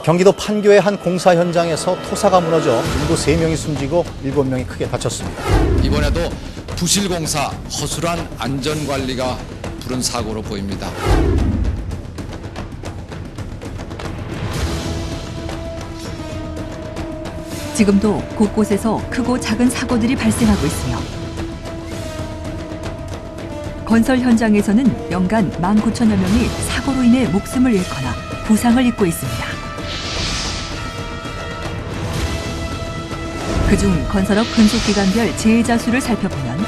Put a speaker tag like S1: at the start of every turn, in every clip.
S1: 경기도 판교의 한 공사 현장에서 토사가 무너져 인구 3명이 숨지고 7명이 크게 다쳤습니다.
S2: 이번에도 부실공사, 허술한 안전관리가 부른 사고로 보입니다.
S3: 지금도 곳곳에서 크고 작은 사고들이 발생하고 있으며 건설 현장에서는 연간 19,000여 명이 사고로 인해 목숨을 잃거나 부상을 입고 있습니다. 그중 건설업 근속기간별 재해자 수를 살펴보면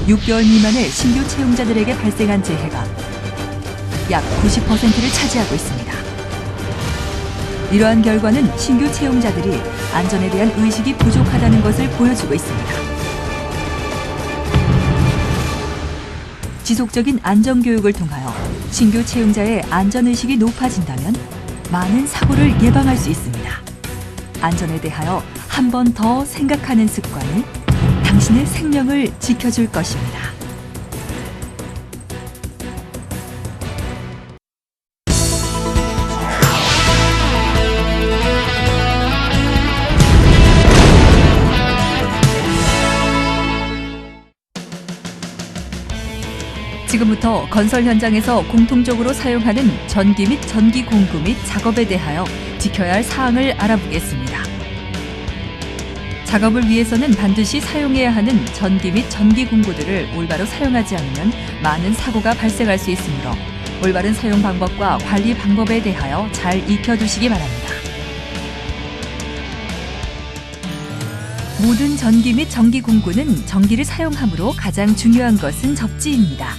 S3: 6개월 미만의 신규 채용자들에게 발생한 재해가 약 90%를 차지하고 있습니다. 이러한 결과는 신규 채용자들이 안전에 대한 의식이 부족하다는 것을 보여주고 있습니다. 지속적인 안전교육을 통하여 신규 채용자의 안전의식이 높아진다면 많은 사고를 예방할 수 있습니다. 안전에 대하여 한 번 더 생각하는 습관이 당신의 생명을 지켜줄 것입니다. 지금부터 건설 현장에서 공통적으로 사용하는 전기 및 전기 공구 및 작업에 대하여 지켜야 할 사항을 알아보겠습니다. 작업을 위해서는 반드시 사용해야 하는 전기 및 전기 공구들을 올바로 사용하지 않으면 많은 사고가 발생할 수 있으므로 올바른 사용 방법과 관리 방법에 대하여 잘 익혀두시기 바랍니다. 모든 전기 및 전기 공구는 전기를 사용하므로 가장 중요한 것은 접지입니다.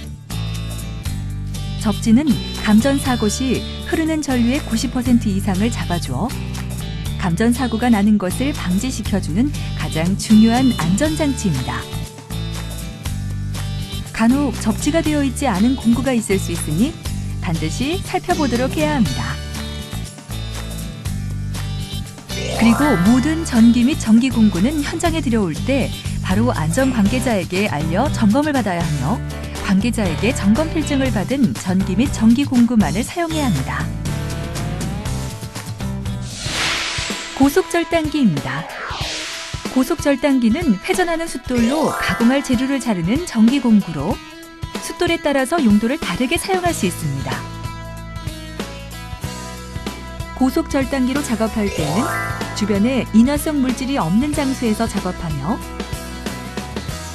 S3: 접지는 감전사고 시 흐르는 전류의 90% 이상을 잡아주어 감전사고가 나는 것을 방지시켜주는 가장 중요한 안전장치입니다. 간혹 접지가 되어 있지 않은 공구가 있을 수 있으니 반드시 살펴보도록 해야 합니다. 그리고 모든 전기 및 전기 공구는 현장에 들여올 때 바로 안전 관계자에게 알려 점검을 받아야 하며 관계자에게 점검 필증을 받은 전기 및 전기 공구만을 사용해야 합니다. 고속절단기입니다. 고속절단기는 회전하는 숫돌로 가공할 재료를 자르는 전기 공구로 숫돌에 따라서 용도를 다르게 사용할 수 있습니다. 고속절단기로 작업할 때는 주변에 인화성 물질이 없는 장소에서 작업하며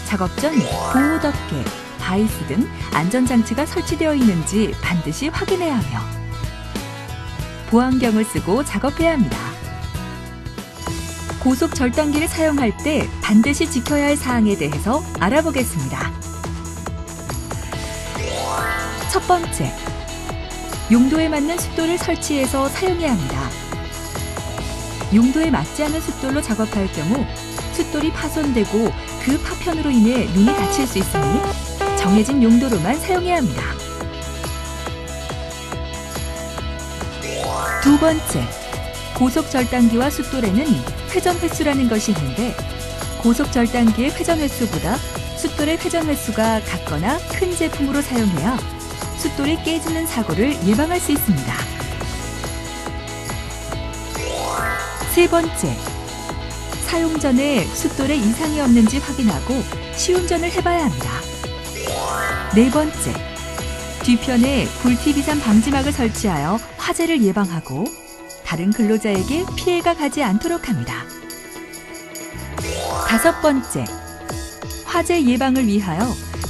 S3: 작업 전 보호덮개, 바이스 등 안전장치가 설치되어 있는지 반드시 확인해야 하며 보안경을 쓰고 작업해야 합니다. 고속절단기를 사용할 때 반드시 지켜야 할 사항에 대해서 알아보겠습니다. 첫 번째, 용도에 맞는 숫돌을 설치해서 사용해야 합니다. 용도에 맞지 않은 숫돌로 작업할 경우 숫돌이 파손되고 그 파편으로 인해 눈이 다칠 수 있으니 정해진 용도로만 사용해야 합니다. 두 번째, 고속절단기와 숫돌에는 회전 횟수라는 것이 있는데 고속절단기의 회전 횟수보다 숫돌의 회전 횟수가 같거나 큰 제품으로 사용해야 숫돌이 깨지는 사고를 예방할 수 있습니다. 세 번째, 사용 전에 숫돌에 이상이 없는지 확인하고 시운전을 해봐야 합니다. 네 번째, 뒤편에 불티 비산 방지막을 설치하여 화재를 예방하고 다른 근로자에게 피해가 가지 않도록 합니다. 다섯 번째, 화재 예방을 위하여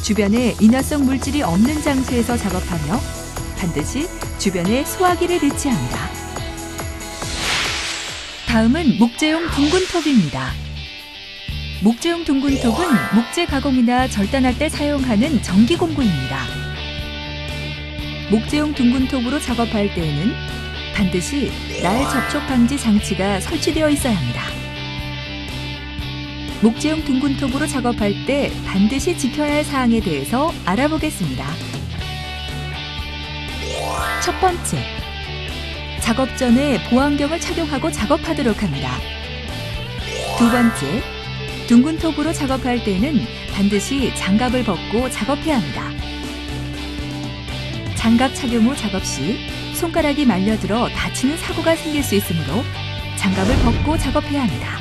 S3: 주변에 인화성 물질이 없는 장소에서 작업하며 반드시 주변에 소화기를 배치합니다. 다음은 목재용 둥근톱입니다. 목재용 둥근톱은 목재 가공이나 절단할 때 사용하는 전기 공구입니다. 목재용 둥근톱으로 작업할 때에는 반드시 날 접촉 방지 장치가 설치되어 있어야 합니다. 목재용 둥근톱으로 작업할 때 반드시 지켜야 할 사항에 대해서 알아보겠습니다. 첫 번째, 작업 전에 보안경을 착용하고 작업하도록 합니다. 두 번째, 둥근톱으로 작업할 때는 반드시 장갑을 벗고 작업해야 합니다. 장갑 착용 후 작업 시 손가락이 말려들어 다치는 사고가 생길 수 있으므로 장갑을 벗고 작업해야 합니다.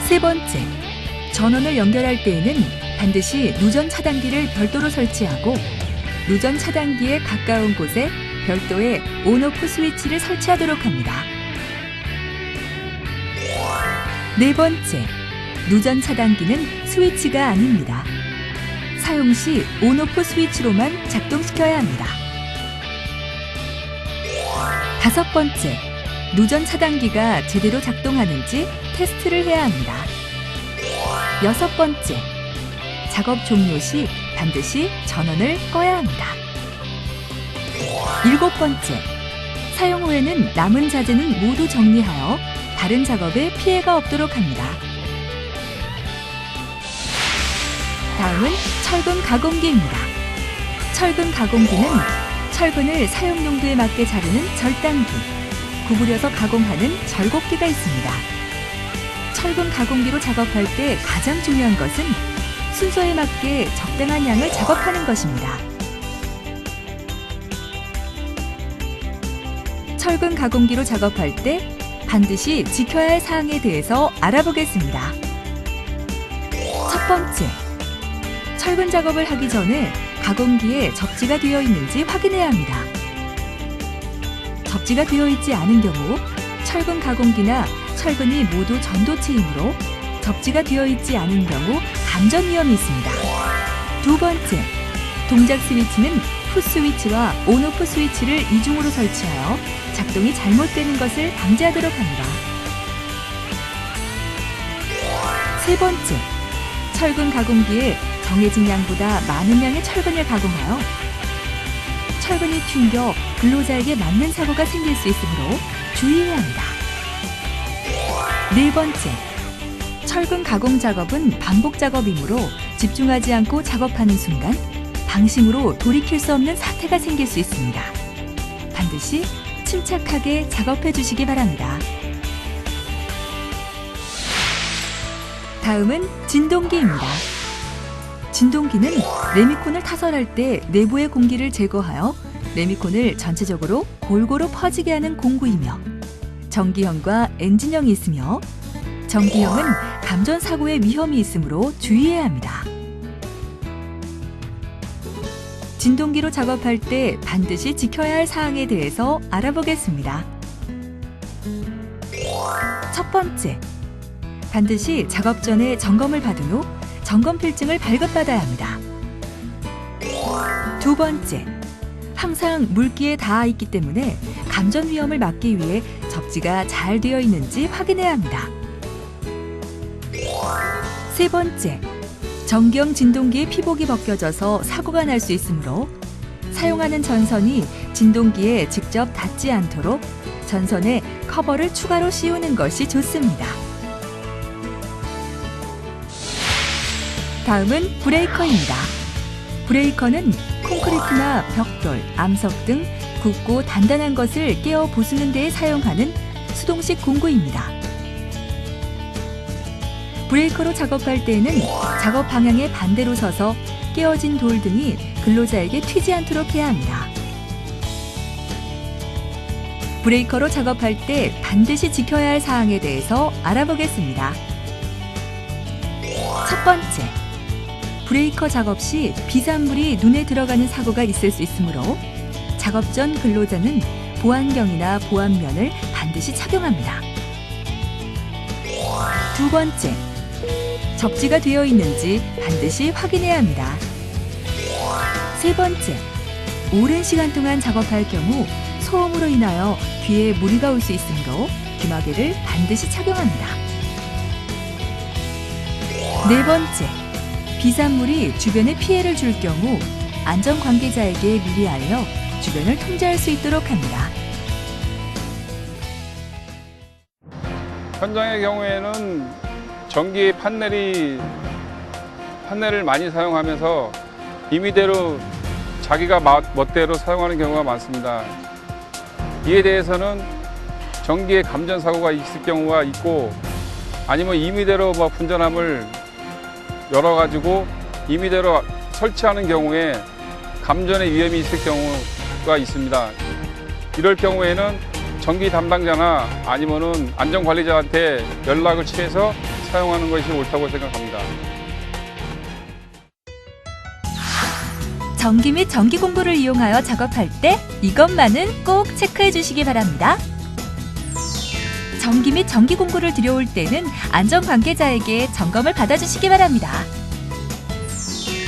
S3: 세 번째, 전원을 연결할 때에는 반드시 누전 차단기를 별도로 설치하고 누전 차단기에 가까운 곳에 별도의 온오프 스위치를 설치하도록 합니다. 네 번째, 누전 차단기는 스위치가 아닙니다. 사용 시 온오프 스위치로만 작동시켜야 합니다. 다섯 번째, 누전 차단기가 제대로 작동하는지 테스트를 해야 합니다. 여섯 번째, 작업 종료 시 반드시 전원을 꺼야 합니다. 일곱 번째, 사용 후에는 남은 자재는 모두 정리하여 다른 작업에 피해가 없도록 합니다. 다음은 철근 가공기입니다. 철근 가공기는 철근을 사용 용도에 맞게 자르는 절단기, 구부려서 가공하는 절곡기가 있습니다. 철근 가공기로 작업할 때 가장 중요한 것은 순서에 맞게 적당한 양을 작업하는 것입니다. 철근 가공기로 작업할 때 반드시 지켜야 할 사항에 대해서 알아보겠습니다. 첫 번째, 철근 작업을 하기 전에 가공기에 접지가 되어 있는지 확인해야 합니다. 접지가 되어 있지 않은 경우 철근 가공기나 철근이 모두 전도체이므로 접지가 되어 있지 않은 경우 감전 위험이 있습니다. 두 번째, 동작 스위치는 풋 스위치와 온오프 스위치를 이중으로 설치하여 작동이 잘못되는 것을 방지하도록 합니다. 세 번째, 철근 가공기에 정해진 양보다 많은 양의 철근을 가공하여 철근이 튕겨 근로자에게 맞는 사고가 생길 수 있으므로 주의해야 합니다. 네 번째, 철근 가공 작업은 반복 작업이므로 집중하지 않고 작업하는 순간 방심으로 돌이킬 수 없는 사태가 생길 수 있습니다. 반드시 침착하게 작업해 주시기 바랍니다. 다음은 진동기입니다. 진동기는 레미콘을 타설할 때 내부의 공기를 제거하여 레미콘을 전체적으로 골고루 퍼지게 하는 공구이며 전기형과 엔진형이 있으며 전기형은 감전 사고의 위험이 있으므로 주의해야 합니다. 진동기로 작업할 때 반드시 지켜야 할 사항에 대해서 알아보겠습니다. 첫 번째, 반드시 작업 전에 점검을 받은 후 점검 필증을 발급받아야 합니다. 두 번째, 항상 물기에 닿아 있기 때문에 감전 위험을 막기 위해 접지가 잘 되어 있는지 확인해야 합니다. 세 번째, 전기형 진동기의 피복이 벗겨져서 사고가 날 수 있으므로 사용하는 전선이 진동기에 직접 닿지 않도록 전선에 커버를 추가로 씌우는 것이 좋습니다. 다음은 브레이커입니다. 브레이커는 콘크리트나 벽돌, 암석 등 굵고 단단한 것을 깨어 부수는 데에 사용하는 수동식 공구입니다. 브레이커로 작업할 때에는 작업 방향의 반대로 서서 깨어진 돌 등이 근로자에게 튀지 않도록 해야 합니다. 브레이커로 작업할 때 반드시 지켜야 할 사항에 대해서 알아보겠습니다. 첫 번째, 브레이커 작업 시 비산물이 눈에 들어가는 사고가 있을 수 있으므로 작업 전 근로자는 보안경이나 보안면을 반드시 착용합니다. 두 번째, 접지가 되어 있는지 반드시 확인해야 합니다. 세 번째, 오랜 시간 동안 작업할 경우 소음으로 인하여 귀에 무리가 올 수 있으므로 귀마개를 반드시 착용합니다. 네 번째, 비산물이 주변에 피해를 줄 경우 안전 관계자에게 미리 알려 주변을 통제할 수 있도록 합니다.
S4: 현장의 경우에는 전기 판넬을 많이 사용하면서 임의대로 자기가 멋대로 사용하는 경우가 많습니다. 이에 대해서는 전기에 감전 사고가 있을 경우가 있고 아니면 임의대로 분전함을 열어가지고 임의대로 설치하는 경우에 감전의 위험이 있을 경우가 있습니다. 이럴 경우에는 전기 담당자나 아니면은 안전관리자한테 연락을 취해서 사용하는 것이 옳다고 생각합니다.
S3: 전기 및 전기 공구를 이용하여 작업할 때 이것만은 꼭 체크해 주시기 바랍니다. 전기 및 전기 공구를 들여올 때는 안전 관계자에게 점검을 받아주시기 바랍니다.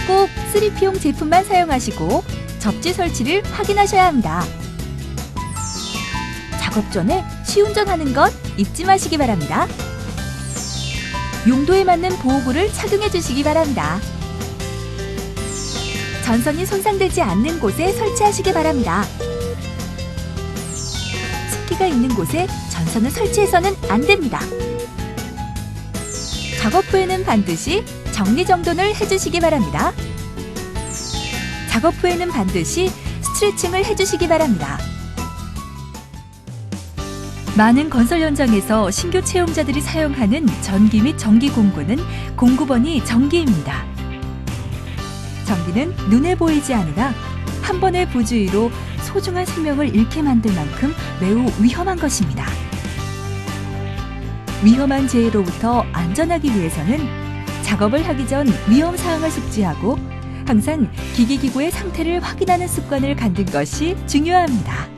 S3: 꼭 3P용 제품만 사용하시고 접지 설치를 확인하셔야 합니다. 작업 전에 시운전하는 것 잊지 마시기 바랍니다. 용도에 맞는 보호구를 착용해 주시기 바랍니다. 전선이 손상되지 않는 곳에 설치하시기 바랍니다. 습기가 있는 곳에 전선을 설치해서는 안 됩니다. 작업 후에는 반드시 정리정돈을 해주시기 바랍니다. 작업 후에는 반드시 스트레칭을 해주시기 바랍니다. 많은 건설 현장에서 신규 채용자들이 사용하는 전기 및 전기 공구는 공구번이 전기입니다. 전기는 눈에 보이지 않으나 한 번의 부주의로 소중한 생명을 잃게 만들 만큼 매우 위험한 것입니다. 위험한 재해로부터 안전하기 위해서는 작업을 하기 전 위험 사항을 숙지하고 항상 기기기구의 상태를 확인하는 습관을 갖는 것이 중요합니다.